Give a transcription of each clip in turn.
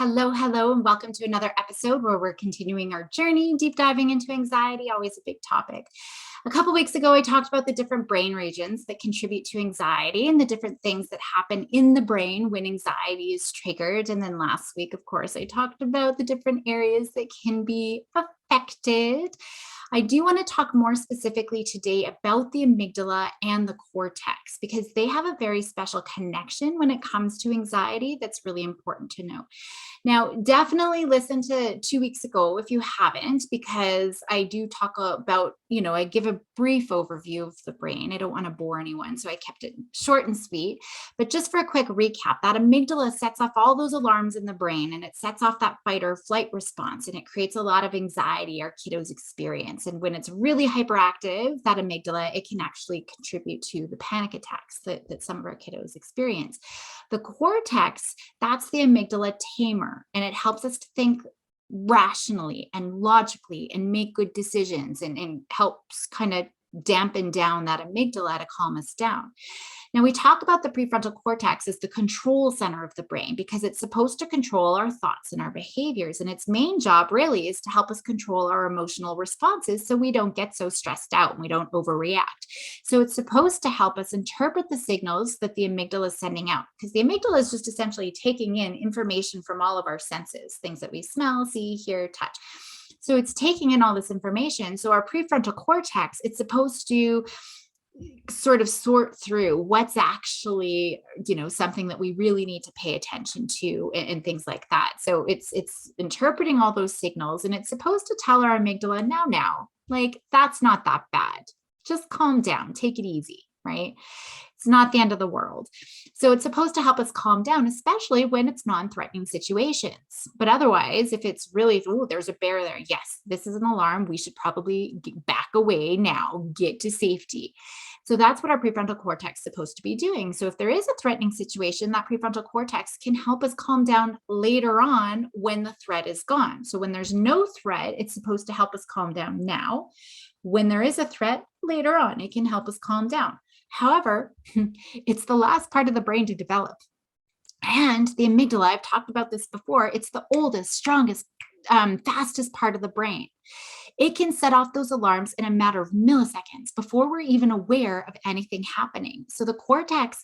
Hello, and welcome to another episode where we're continuing our journey, deep diving into anxiety, always a big topic. A couple weeks ago, I talked about the different brain regions that contribute to anxiety and the different things that happen in the brain when anxiety is triggered. And then last week, of course, I talked about the different areas that can be affected. I do want to talk more specifically today about the amygdala and the cortex because they have a very special connection when it comes to anxiety that's really important to know. Now, definitely listen to 2 weeks ago if you haven't, because I do talk about, I give a brief overview of the brain. I don't want to bore anyone, so I kept it short and sweet. But just for a quick recap, that amygdala sets off all those alarms in the brain and it sets off that fight or flight response, and it creates a lot of anxiety our kiddos experience. And when it's really hyperactive, that amygdala, it can actually contribute to the panic attacks that some of our kiddos experience. The cortex, that's the amygdala tamer, and it helps us to think rationally and logically and make good decisions and helps kind of dampen down that amygdala to calm us down. Now, we talk about the prefrontal cortex as the control center of the brain because it's supposed to control our thoughts and our behaviors. And its main job really is to help us control our emotional responses so we don't get so stressed out and we don't overreact. So it's supposed to help us interpret the signals that the amygdala is sending out, because the amygdala is just essentially taking in information from all of our senses, things that we smell, see, hear, touch. So it's taking in all this information. So our prefrontal cortex, it's supposed to sort of sort through what's actually, something that we really need to pay attention to and things like that. So it's interpreting all those signals, and it's supposed to tell our amygdala, now, like, that's not that bad. Just calm down, take it easy, right? It's not the end of the world. So it's supposed to help us calm down, especially when it's non-threatening situations. But otherwise, if it's really, there's a bear there. Yes, this is an alarm. We should probably back away now, get to safety. So that's what our prefrontal cortex is supposed to be doing. So if there is a threatening situation, that prefrontal cortex can help us calm down later on when the threat is gone. So when there's no threat, it's supposed to help us calm down now. When there is a threat later on, it can help us calm down. However, it's the last part of the brain to develop. And the amygdala, I've talked about this before, it's the oldest, strongest, fastest part of the brain. It can set off those alarms in a matter of milliseconds before we're even aware of anything happening. So the cortex,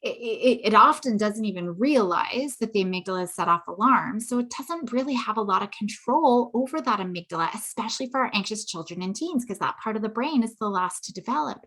it often doesn't even realize that the amygdala has set off alarms. So it doesn't really have a lot of control over that amygdala, especially for our anxious children and teens, because that part of the brain is the last to develop.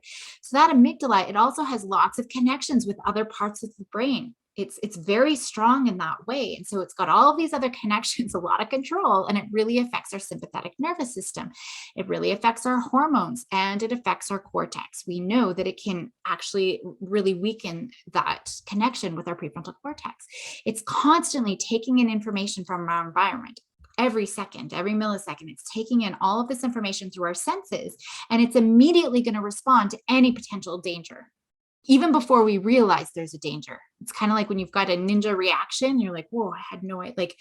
So that amygdala, it also has lots of connections with other parts of the brain. It's very strong in that way. And so it's got all of these other connections, a lot of control, and it really affects our sympathetic nervous system. It really affects our hormones, and it affects our cortex. We know that it can actually really weaken that connection with our prefrontal cortex. It's constantly taking in information from our environment. Every second, every millisecond, it's taking in all of this information through our senses, and it's immediately going to respond to any potential danger, even before we realize there's a danger. It's kind of like when you've got a ninja reaction, you're like, whoa, I had no idea. Like,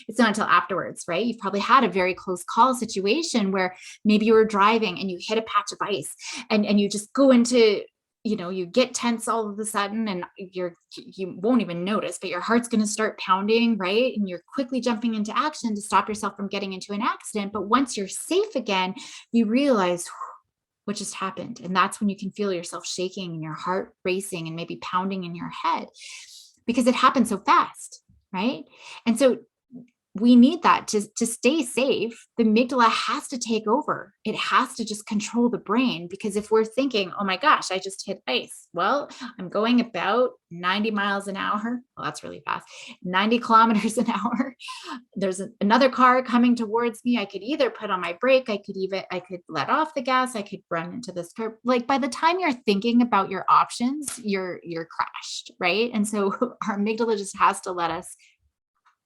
it's not until afterwards, right? You've probably had a very close call situation where maybe you were driving and you hit a patch of ice and you just go into, you get tense all of a sudden, and you won't even notice, but your heart's going to start pounding, right? And you're quickly jumping into action to stop yourself from getting into an accident. But once you're safe again, you realize, what just happened? And that's when you can feel yourself shaking and your heart racing and maybe pounding in your head because it happened so fast, right? And so we need that to stay safe. The amygdala has to take over. It has to just control the brain, because if we're thinking, oh my gosh, I just hit ice. Well, I'm going about 90 miles an hour. Well, that's really fast. 90 kilometers an hour. There's another car coming towards me. I could either put on my brake. I could let off the gas. I could run into this curb. Like, by the time you're thinking about your options, you're crashed, right? And so our amygdala just has to let us,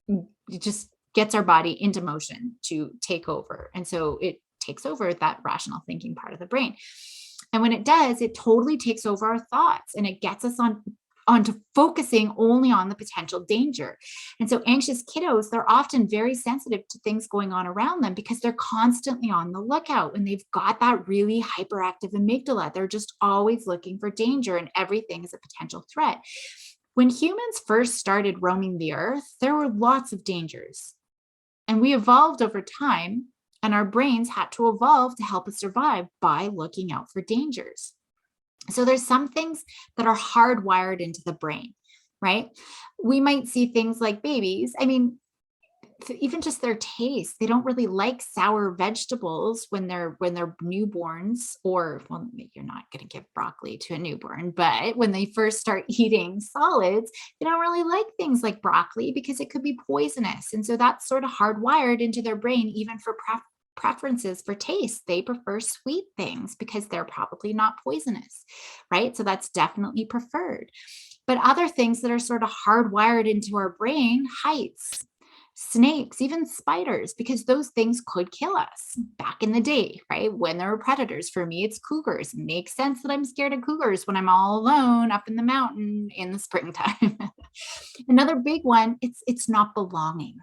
it just gets our body into motion to take over. And so it takes over that rational thinking part of the brain. And when it does, it totally takes over our thoughts, and it gets us onto focusing only on the potential danger. And so anxious kiddos, they're often very sensitive to things going on around them because they're constantly on the lookout, and they've got that really hyperactive amygdala. They're just always looking for danger, and everything is a potential threat. When humans first started roaming the earth, there were lots of dangers. And we evolved over time, and our brains had to evolve to help us survive by looking out for dangers. So there's some things that are hardwired into the brain, right? We might see things like babies. I mean, even just their taste, they don't really like sour vegetables when they're newborns, or well, you're not going to give broccoli to a newborn, but when they first start eating solids, they don't really like things like broccoli because it could be poisonous. And so that's sort of hardwired into their brain, even for preferences for taste. They prefer sweet things because they're probably not poisonous, right? So that's definitely preferred. But other things that are sort of hardwired into our brain, heights, snakes, even spiders, because those things could kill us back in the day, right? When there were predators. For me, it's cougars. It makes sense that I'm scared of cougars when I'm all alone up in the mountain in the springtime. Another big one, it's not belonging.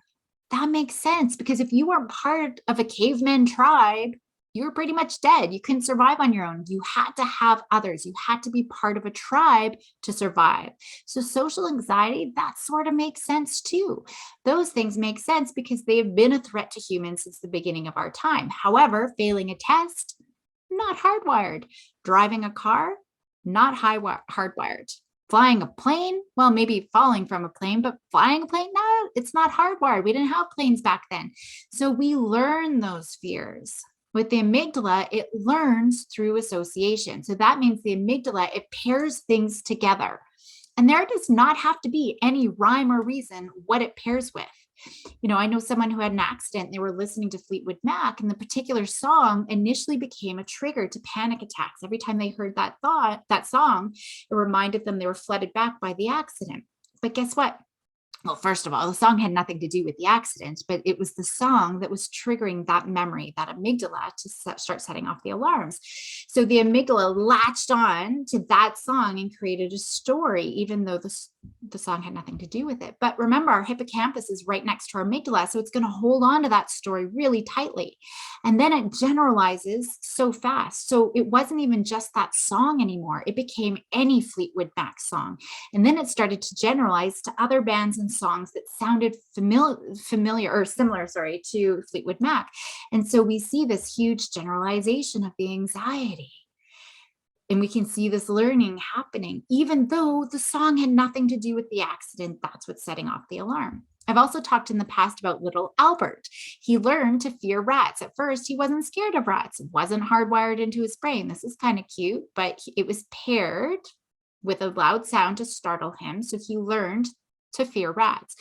That makes sense because if you weren't part of a caveman tribe, you were pretty much dead. You couldn't survive on your own. You had to have others. You had to be part of a tribe to survive. So social anxiety, that sort of makes sense too. Those things make sense because they have been a threat to humans since the beginning of our time. However, failing a test, not hardwired. Driving a car, not hardwired. Flying a plane, well, maybe falling from a plane, but flying a plane, no, it's not hardwired. We didn't have planes back then. So we learn those fears. With the amygdala, it learns through association. So that means the amygdala, it pairs things together. And there does not have to be any rhyme or reason what it pairs with. I know someone who had an accident. They were listening to Fleetwood Mac, and the particular song initially became a trigger to panic attacks. Every time they heard that song, it reminded them they were flooded back by the accident. But guess what? Well, first of all, the song had nothing to do with the accident, but it was the song that was triggering that memory, that amygdala, to start setting off the alarms. So the amygdala latched on to that song and created a story, even though the song had nothing to do with it. But remember, our hippocampus is right next to our amygdala, so it's going to hold on to that story really tightly. And then it generalizes so fast. So it wasn't even just that song anymore. It became any Fleetwood Mac song. And then it started to generalize to other bands and songs that sounded familiar or similar, to Fleetwood Mac. And so we see this huge generalization of the anxiety. And we can see this learning happening, even though the song had nothing to do with the accident. That's what's setting off the alarm. I've also talked in the past about little Albert. He learned to fear rats. At first, he wasn't scared of rats. It wasn't hardwired into his brain. This is kind of cute, but it was paired with a loud sound to startle him. So he learned to fear rats.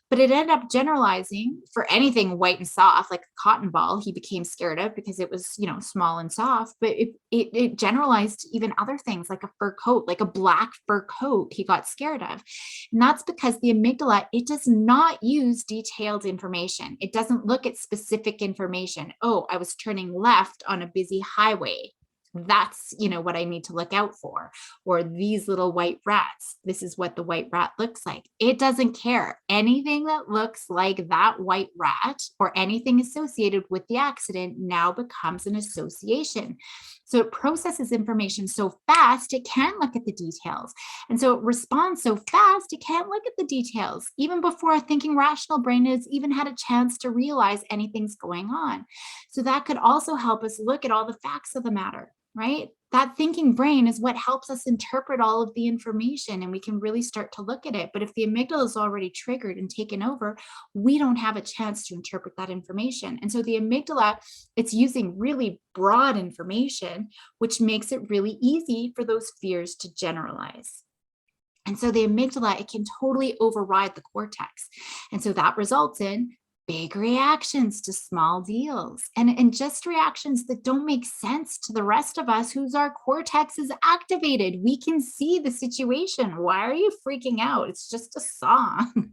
But it ended up generalizing for anything white and soft, like a cotton ball, he became scared of because it was, small and soft. But it generalized to even other things, like a fur coat, like a black fur coat he got scared of. And that's because the amygdala, it does not use detailed information. It doesn't look at specific information. Oh, I was turning left on a busy highway. That's, what I need to look out for. Or these little white rats. This is what the white rat looks like. It doesn't care. Anything that looks like that white rat or anything associated with the accident now becomes an association. So it processes information so fast, it can't look at the details. And so it responds so fast, it can't look at the details, even before a thinking rational brain has even had a chance to realize anything's going on. So that could also help us look at all the facts of the matter, right? That thinking brain is what helps us interpret all of the information, and we can really start to look at it. But if the amygdala is already triggered and taken over, we don't have a chance to interpret that information. And so the amygdala, it's using really broad information, which makes it really easy for those fears to generalize. And so the amygdala, it can totally override the cortex. And so that results in big reactions to small deals and just reactions that don't make sense to the rest of us whose our cortex is activated. We can see the situation. Why are you freaking out? It's just a song,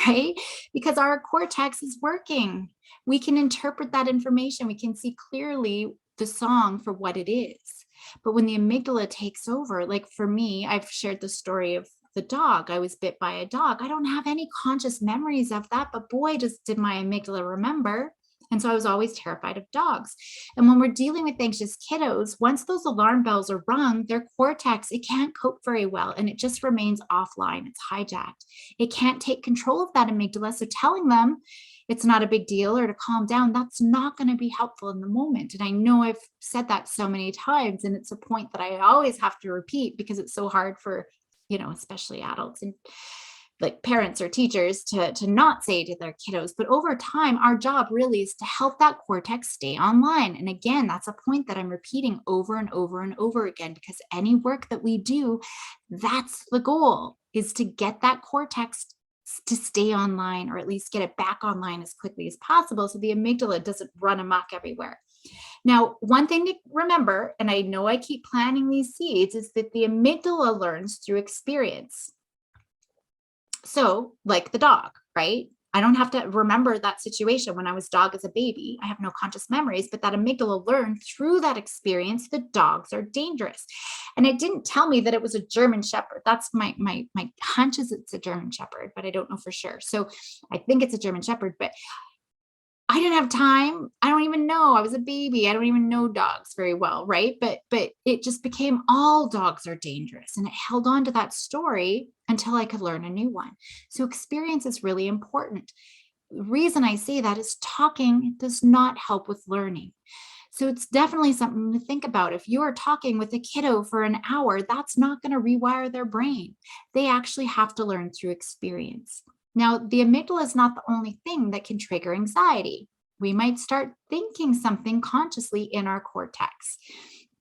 right? Because our cortex is working. We can interpret that information. We can see clearly the song for what it is. But when the amygdala takes over, like for me, I've shared the story of the dog. I was bit by a dog. I don't have any conscious memories of that, but boy, did my amygdala remember. And so I was always terrified of dogs. And when we're dealing with anxious kiddos, once those alarm bells are rung, their cortex, it can't cope very well and it just remains offline. It's hijacked. It can't take control of that amygdala. So telling them it's not a big deal or to calm down, that's not going to be helpful in the moment. And I know I've said that so many times, and it's a point that I always have to repeat because it's so hard for, especially adults and like parents or teachers to not say to their kiddos. But over time, our job really is to help that cortex stay online. And again, that's a point that I'm repeating over and over and over again, because any work that we do, that's the goal, is to get that cortex to stay online, or at least get it back online as quickly as possible so the amygdala doesn't run amok everywhere. Now, one thing to remember, and I know I keep planting these seeds, is that the amygdala learns through experience. So, like the dog, right? I don't have to remember that situation when I was dog as a baby. I have no conscious memories, but that amygdala learned through that experience that dogs are dangerous. And it didn't tell me that it was a German Shepherd. That's my hunch is it's a German Shepherd, but I don't know for sure. So I think it's a German Shepherd, but I didn't have time. I don't even know. I was a baby. I don't even know dogs very well, right? But it just became all dogs are dangerous. And it held on to that story until I could learn a new one. So experience is really important. The reason I say that is talking does not help with learning. So it's definitely something to think about. If you are talking with a kiddo for an hour, that's not going to rewire their brain. They actually have to learn through experience. Now, the amygdala is not the only thing that can trigger anxiety. We might start thinking something consciously in our cortex.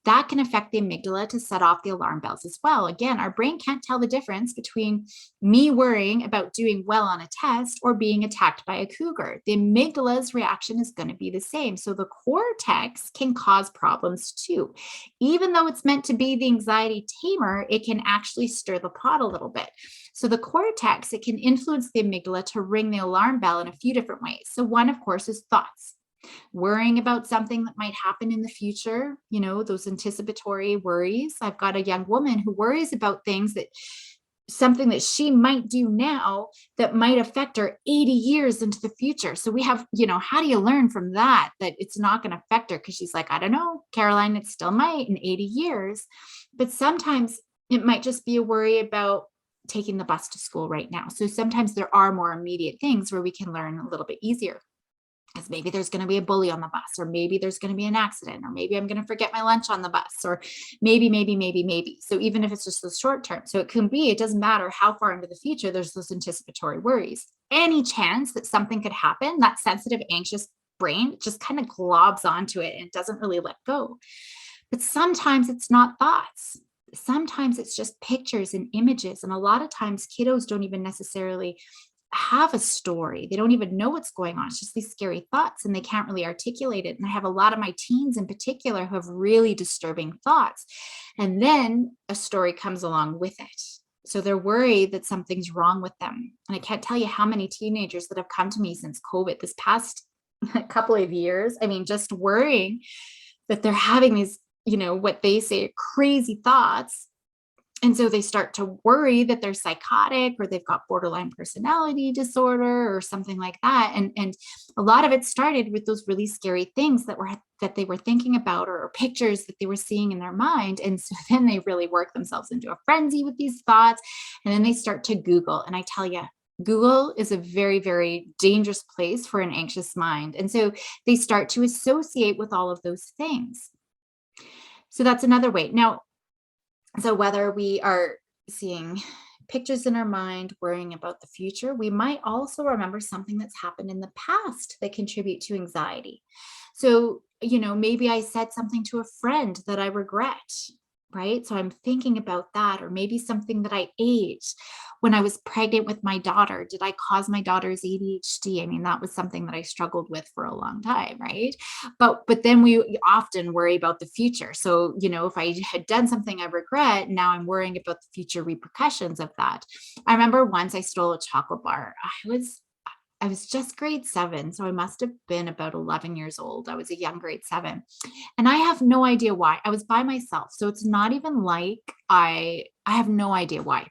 That can affect the amygdala to set off the alarm bells as well. Again, our brain can't tell the difference between me worrying about doing well on a test or being attacked by a cougar. The amygdala's reaction is going to be the same. So the cortex can cause problems too. Even though it's meant to be the anxiety tamer, it can actually stir the pot a little bit. So the cortex, it can influence the amygdala to ring the alarm bell in a few different ways. So one, of course, is thoughts. Worrying about something that might happen in the future, those anticipatory worries. I've got a young woman who worries about something that she might do now that might affect her 80 years into the future. So we have, how do you learn from that it's not going to affect her? Because she's like, I don't know, Caroline, it still might in 80 years. But sometimes it might just be a worry about taking the bus to school right now. So sometimes there are more immediate things where we can learn a little bit easier. Because maybe there's going to be a bully on the bus, or maybe there's going to be an accident, or maybe I'm going to forget my lunch on the bus, or maybe. So even if it's just the short term, so it doesn't matter how far into the future, there's those anticipatory worries. Any chance that something could happen, that sensitive, anxious brain just kind of globs onto it and doesn't really let go. But sometimes it's not thoughts. Sometimes it's just pictures and images. And a lot of times kiddos don't even necessarily have a story. They don't even know what's going on. It's just these scary thoughts and they can't really articulate it. And I have a lot of my teens in particular who have really disturbing thoughts. And then a story comes along with it. So they're worried that something's wrong with them. And I can't tell you how many teenagers that have come to me since COVID this past couple of years. I mean, just worrying that they're having these, what they say are crazy thoughts. And so they start to worry that they're psychotic or they've got borderline personality disorder or something like that. And a lot of it started with those really scary things that they were thinking about, or pictures that they were seeing in their mind. And so then they really work themselves into a frenzy with these thoughts. And then they start to Google. And I tell you, Google is a very, very dangerous place for an anxious mind. And so they start to associate with all of those things. So that's another way. Now, so whether we are seeing pictures in our mind, worrying about the future, we might also remember something that's happened in the past that contribute to anxiety. So, maybe I said something to a friend that I regret, right? So I'm thinking about that, or maybe something that I ate when I was pregnant with my daughter. Did I cause my daughter's ADHD? I mean, that was something that I struggled with for a long time, right? But then we often worry about the future. So, if I had done something I regret, now I'm worrying about the future repercussions of that. I remember once I stole a chocolate bar. I was just grade 7, so I must have been about 11 years old. I was a young grade 7. And I have no idea why. I was by myself. So it's not even like I have no idea why.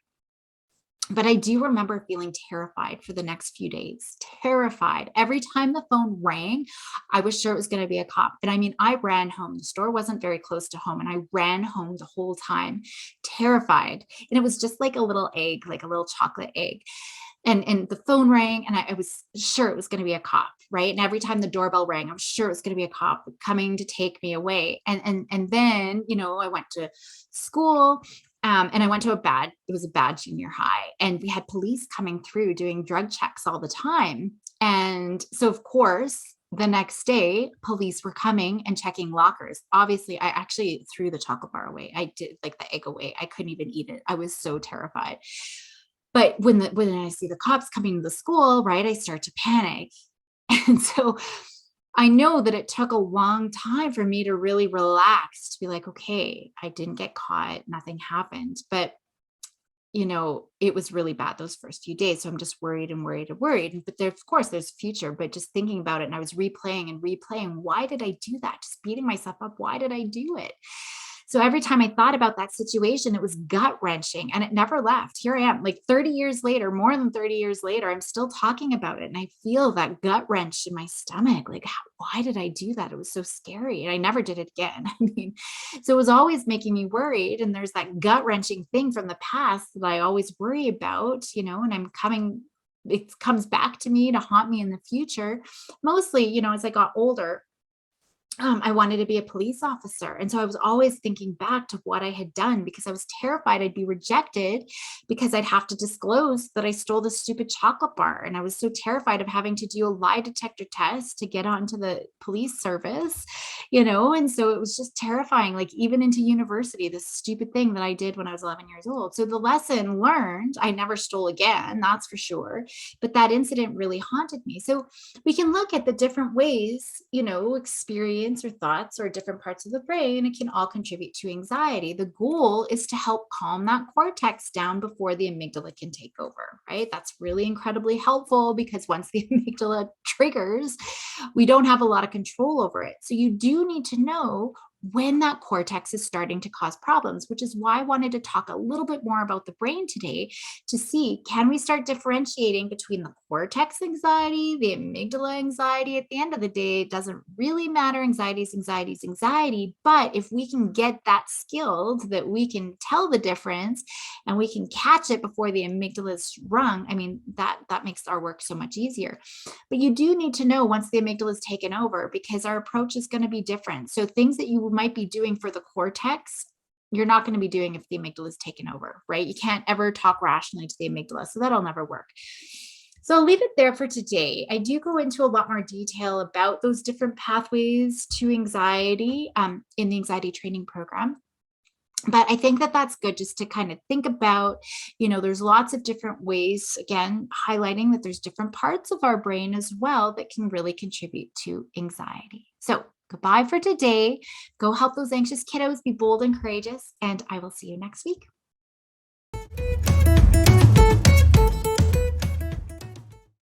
But I do remember feeling terrified for the next few days, terrified. Every time the phone rang, I was sure it was going to be a cop. And I mean, I ran home. The store wasn't very close to home, and I ran home the whole time, terrified. And it was just like a little egg, like a little chocolate egg. And the phone rang, and I was sure it was going to be a cop, right? And every time the doorbell rang, I'm sure it was going to be a cop coming to take me away. And then, I went to school, and I went to it was a bad junior high, and we had police coming through doing drug checks all the time. And so, of course, the next day, police were coming and checking lockers. Obviously, I actually threw the chocolate bar away. I did, like, the egg away. I couldn't even eat it. I was so terrified. But when I see the cops coming to the school, right, I start to panic. And so I know that it took a long time for me to really relax, to be like, okay, I didn't get caught, nothing happened. But it was really bad those first few days. So I'm just worried and worried and worried. But of course, there's future, but just thinking about it, and I was replaying and replaying. Why did I do that? Just beating myself up. Why did I do it? So every time I thought about that situation, it was gut wrenching, and it never left. Here I am, like 30 years later, more than 30 years later, I'm still talking about it. And I feel that gut wrench in my stomach. Like, why did I do that? It was so scary. And I never did it again. I mean, so it was always making me worried. And there's that gut wrenching thing from the past that I always worry about, and it comes back to me to haunt me in the future. Mostly, as I got older, I wanted to be a police officer. And so I was always thinking back to what I had done, because I was terrified I'd be rejected, because I'd have to disclose that I stole the stupid chocolate bar. And I was so terrified of having to do a lie detector test to get onto the police service, and so it was just terrifying, like even into university, this stupid thing that I did when I was 11 years old. So the lesson learned, I never stole again, that's for sure. But that incident really haunted me. So we can look at the different ways, experience or thoughts or different parts of the brain. It can all contribute to anxiety. The goal is to help calm that cortex down before the amygdala can take over, right? That's really incredibly helpful, because once the amygdala triggers, we don't have a lot of control over it. So you do need to know when that cortex is starting to cause problems, which is why I wanted to talk a little bit more about the brain today, to see, can we start differentiating between the cortex anxiety, the amygdala anxiety? At the end of the day, it doesn't really matter. Anxiety is anxiety is anxiety. But if we can get that skilled, that we can tell the difference and we can catch it before the amygdala is rung, I mean, that makes our work so much easier. But you do need to know once the amygdala is taken over, because our approach is going to be different. So things that you might be doing for the cortex, you're not going to be doing if the amygdala is taken over, right? You can't ever talk rationally to the amygdala, so that'll never work. So I'll leave it there for today. I do go into a lot more detail about those different pathways to anxiety in the anxiety training program. But I think that that's good just to kind of think about, there's lots of different ways, again, highlighting that there's different parts of our brain as well that can really contribute to anxiety. So goodbye for today. Go help those anxious kiddos be bold and courageous, and I will see you next week.